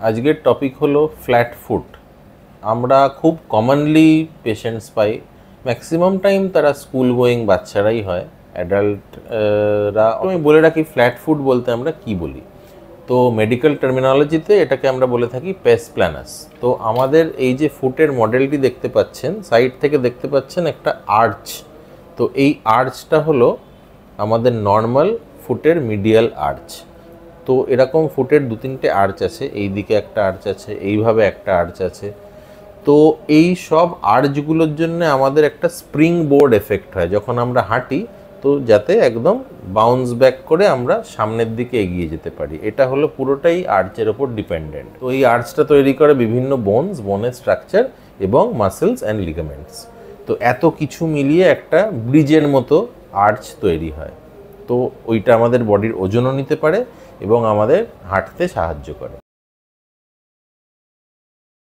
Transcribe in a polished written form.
আজকের টপিক হলো flat foot. আমরা খুব কমনলি পেশেন্টস পাই, ম্যাক্সিমাম টাইম তারা স্কুল গোয়িং বাচ্চারাই হয়, অ্যাডাল্টরা। আমি বলে রাখি ফ্ল্যাট ফুট বলতে আমরা কি বলি। তো মেডিকেল টার্মিনোলজিতে এটাকে আমরা বলে থাকি পেস প্ল্যানাস। তো আমাদের এই যে ফুটের মডেলটি দেখতে পাচ্ছেন, সাইড থেকে দেখতে পাচ্ছেন একটা আর্চ। তো এই আর্চটা হলো আমাদের নর্মাল ফুটের মিডিয়াল আর্চ। তো এরকম ফুটের 2-3টে আর্চ আছে, এই দিকে একটা আর্চ আছে, এইভাবে একটা আর্চ আছে। তো এই সব আর্চগুলোর জন্য আমাদের একটা স্প্রিং বোর্ড এফেক্ট হয় যখন আমরা হাঁটি, তো যাতে একদম বাউন্স ব্যাক করে আমরা সামনের দিকে এগিয়ে যেতে পারি। এটা হলো পুরোটাই আর্চের ওপর ডিপেন্ডেন্ট। তো এই আর্চটা তৈরি করে বিভিন্ন বোনের স্ট্রাকচার এবং মাসেলস অ্যান্ড লিগামেন্টস। তো এত কিছু মিলিয়ে একটা ব্রিজের মতো আর্চ তৈরি হয়। তো ওইটা আমাদের বডির ওজনও নিতে পারে এবং আমাদের হাঁটতে সাহায্য করে।